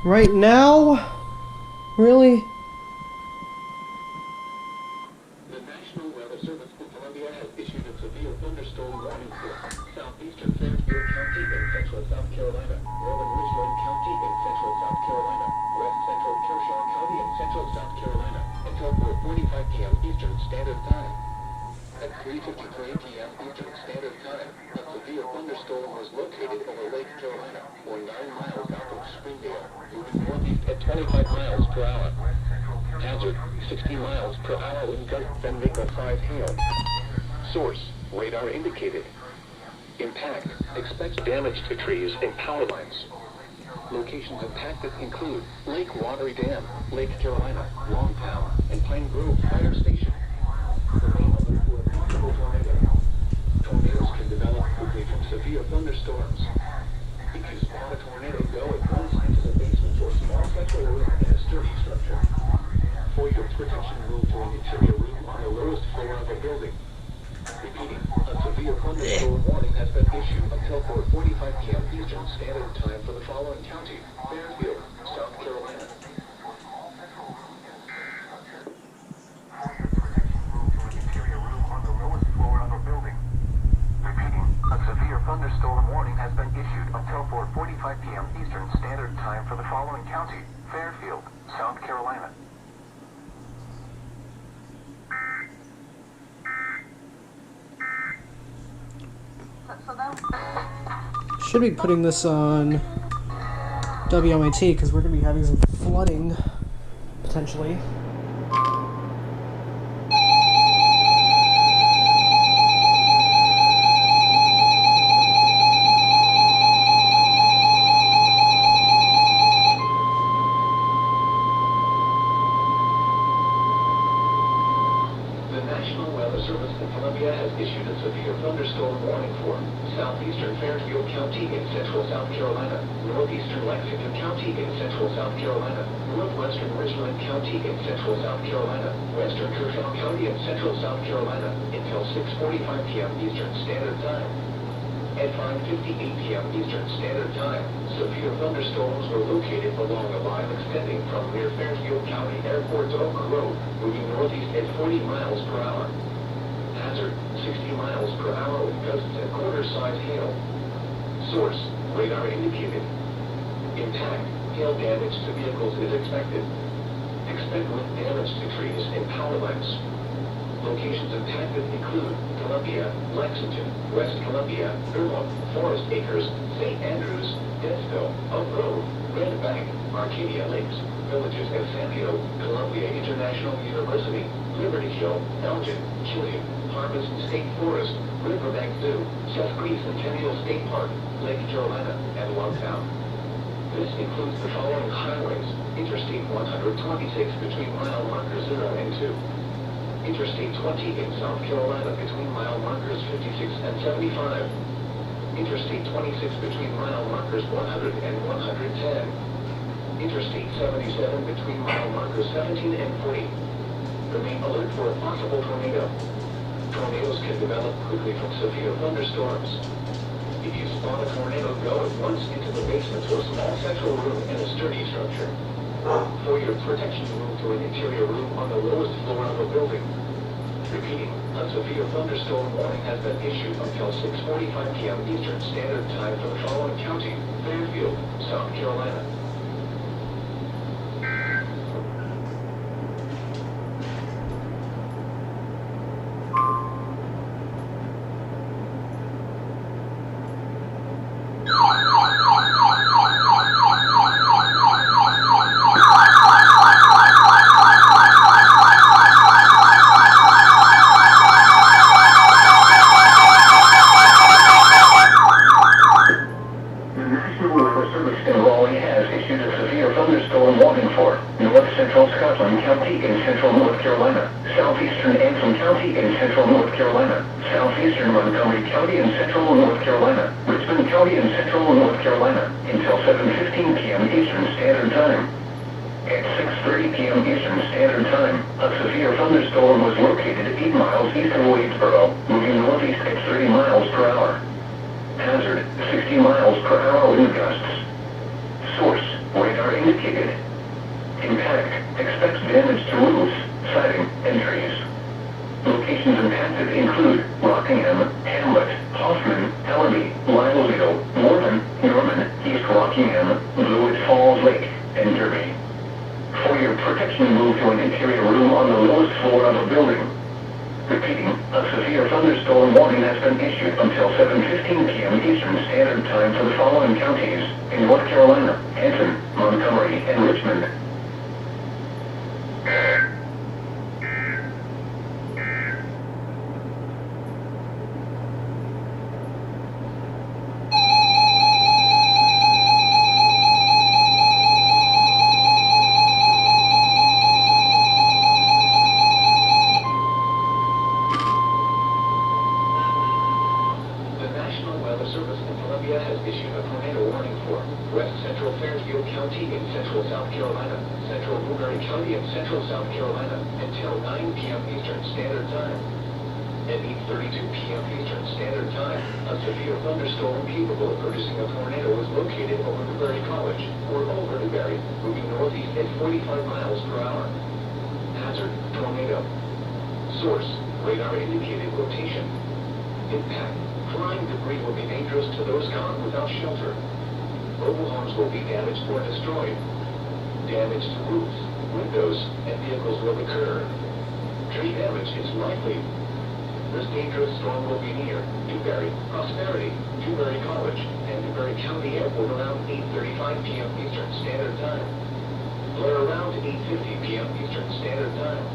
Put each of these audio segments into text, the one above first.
Right now? Really? The National Weather Service in Columbia has issued a severe thunderstorm warning for southeastern Fairfield County in central South Carolina, northern Richland County in central South Carolina, west central Kershaw County in central South Carolina, until 4:45 p.m. Eastern Standard Time. At 3:53 p.m. Eastern Standard Time, a severe thunderstorm was located over Lake Carolina, or 9 miles south of Springdale, moving northeast at 25 miles per hour. Hazard, 60 miles per hour wind gusts and make a 5 hail. Source, radar indicated. Impact, expects damage to trees and power lines. Locations impacted include Lake Watery Dam, Lake Carolina, Longtown, and Pine Grove Fire Station. Remain alert for a possible tornado. Tornadoes can develop quickly from severe thunderstorms. If you spot a tornado, go at once into the basement or small central room in a sturdy structure. For your protection, move to an interior room on the lowest floor of a building. Repeating, a severe thunderstorm warning has been issued until 4:45 p.m. Eastern Standard Time for the following county: Fairfield, South Carolina. Thunderstorm warning has been issued until 4:45 p.m. Eastern Standard Time for the following county: Fairfield, South Carolina. Should be putting this on WMAT because we're going to be having some flooding, potentially. Thunderstorm warning for southeastern Fairfield County in central South Carolina, northeastern Lexington County in central South Carolina, northwestern Richland County in central South Carolina, western Kershaw County in central South Carolina, until 6:45 p.m. Eastern Standard Time. At 5:58 p.m. Eastern Standard Time, severe thunderstorms were located along a line extending from near Fairfield County Airport to Oak Road, moving northeast at 40 miles per hour. Hazard, 60 miles per hour with gusts and quarter-size hail. Source, radar indicated. Impact, hail damage to vehicles is expected. Expect wind damage to trees and power lines. Locations impacted include Columbia, Lexington, West Columbia, Irma, Forest Acres, St. Andrews, Dennisville, Oak Grove, Red Bank, Arcadia Lakes, Villages of Sandio, Columbia International University, Liberty Hill, Elgin, Killian, Harvest State Forest, Riverbank Zoo, Seth Green Centennial State Park, Lake Carolina, and Longtown. This includes the following highways: Interstate 126 between mile markers 0 and 2. Interstate 20 in South Carolina between mile markers 56 and 75. Interstate 26 between mile markers 100 and 110. Interstate 77 between mile markers 17 and 40. Remain alert for a possible tornado. Tornadoes can develop quickly from severe thunderstorms. If you spot a tornado, go at once into the basement or small central room in a sturdy structure. For your protection, move to an interior room on the lowest floor of a building. Repeating, a severe thunderstorm warning has been issued until 6:45 p.m. Eastern Standard Time for the following county: Fairfield, South Carolina. indicated. Impact expects damage to roofs, siding, and trees. Locations impacted include Rockingham, Hamlet, Hoffman, Ellerby, Littlefield, Morton, Norman, East Rockingham, Blewett Falls Lake, and Derby. For your protection, move to an interior room on the lowest floor of a building. Repeating, a severe thunderstorm warning has been issued until 7:15 p.m. Eastern Standard Time for the following counties in North Carolina: Hampton, Montgomery, and Richmond. Has issued a tornado warning for West Central Fairfield County in central South Carolina, Central Newberry County in central South Carolina, until 9 p.m. Eastern Standard Time. At 8:32 p.m. Eastern Standard Time, a severe thunderstorm capable of producing a tornado was located over Newberry College, or over Newberry, moving northeast at 45 miles per hour. Hazard, tornado. Source, radar indicated rotation. Impact. Flying debris will be dangerous to those caught without shelter. Mobile homes will be damaged or destroyed. Damage to roofs, windows, and vehicles will occur. Tree damage is likely. This dangerous storm will be near Newberry, Prosperity, Newberry College, and Newberry County Airport around 8:35 p.m. Eastern Standard Time. Blare around 8:50 p.m. Eastern Standard Time.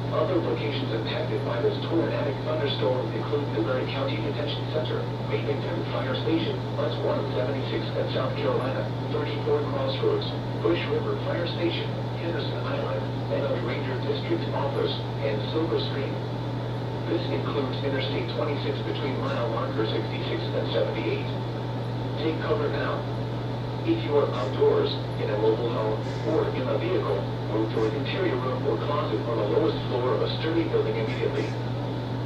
Other locations impacted by this tornadic thunderstorm include Newberry County Detention Center, Mapleton Fire Station, Bus 176 at South Carolina, 34 Crossroads, Bush River Fire Station, Henderson Island, Meadows Ranger District Office, and Silver Stream. This includes Interstate 26 between mile marker 66 and 78. Take cover now. If you are outdoors, in a mobile home, or in a vehicle, move to an interior room or closet on the lowest floor of a sturdy building immediately.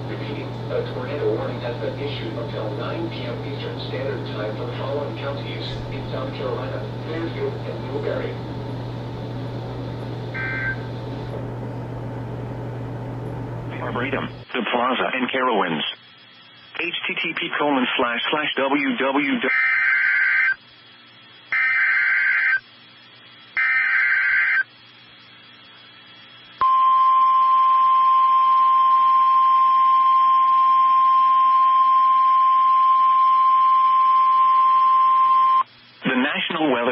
Repeating, a tornado warning has been issued until 9 p.m. Eastern Standard Time for the following counties in South Carolina: Fairfield and Newberry. Arboretum, the Plaza, and Carowinds. http://www.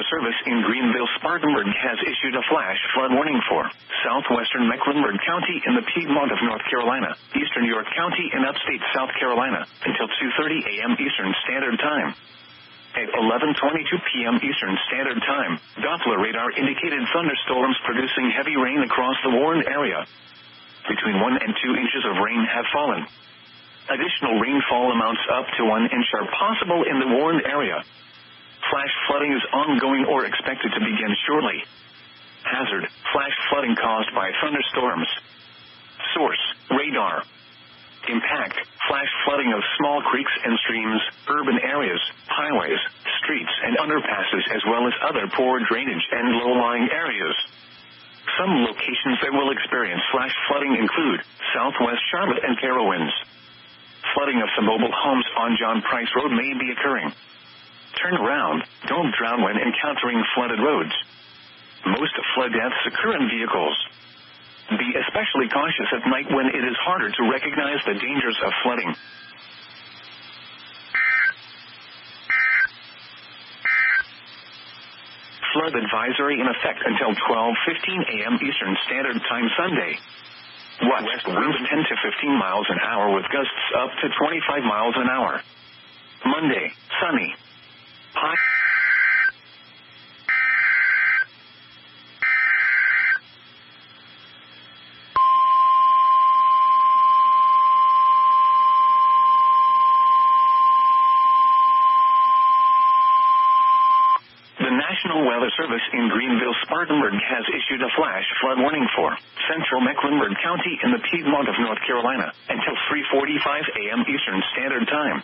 Service in Greenville-Spartanburg has issued a flash flood warning for southwestern Mecklenburg County in the Piedmont of North Carolina, eastern York County in upstate South Carolina, until 2:30 a.m. Eastern Standard Time. At 11:22 p.m. Eastern Standard Time, Doppler radar indicated thunderstorms producing heavy rain across the warned area. Between 1 and 2 inches of rain have fallen. Additional rainfall amounts up to 1 inch are possible in the warned area. Flash flooding is ongoing or expected to begin shortly. Hazard, flash flooding caused by thunderstorms. Source, radar. Impact, flash flooding of small creeks and streams, urban areas, highways, streets and underpasses, as well as other poor drainage and low-lying areas. Some locations that will experience flash flooding include Southwest Charlotte and Carowinds. Flooding of some mobile homes on John Price Road may be occurring. Turn around, don't drown when encountering flooded roads. Most flood deaths occur in vehicles. Be especially cautious at night when it is harder to recognize the dangers of flooding. Flood advisory in effect until 12:15 a.m. Eastern Standard Time Sunday. West winds 10 to 15 miles an hour with gusts up to 25 miles an hour. Monday, sunny. High. The National Weather Service in Greenville-Spartanburg has issued a flash flood warning for central Mecklenburg County in the Piedmont of North Carolina until 3:45 a.m. Eastern Standard Time.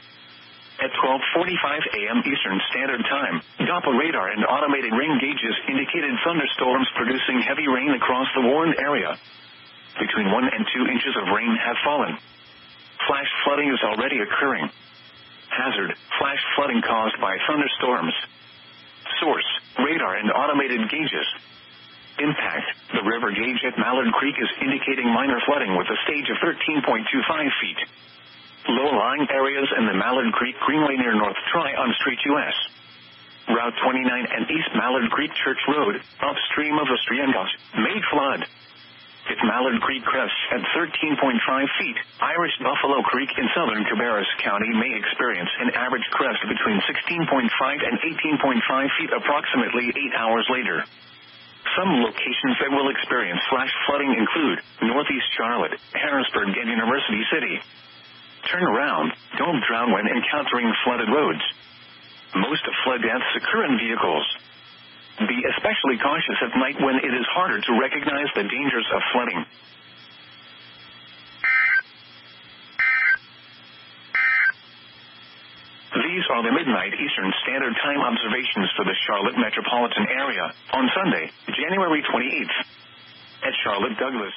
At 12:45 a.m. Eastern Standard Time, Doppler radar and automated rain gauges indicated thunderstorms producing heavy rain across the warned area. Between 1 and 2 inches of rain have fallen. Flash flooding is already occurring. Hazard: flash flooding caused by thunderstorms. Source: radar and automated gauges. Impact: the river gauge at Mallard Creek is indicating minor flooding with a stage of 13.25 feet. Low-lying areas in the Mallard Creek Greenway near North Tryon Street, U.S. Route 29 and East Mallard Creek Church Road, upstream of the Striengos, may flood. If Mallard Creek crests at 13.5 feet, Irish Buffalo Creek in southern Cabarrus County may experience an average crest between 16.5 and 18.5 feet approximately 8 hours later. Some locations that will experience flash flooding include Northeast Charlotte, Harrisburg, and University City. Turn around. Don't drown when encountering flooded roads. Most flood deaths occur in vehicles. Be especially cautious at night when it is harder to recognize the dangers of flooding. These are the midnight Eastern Standard Time observations for the Charlotte metropolitan area on Sunday, January 28th. At Charlotte Douglas.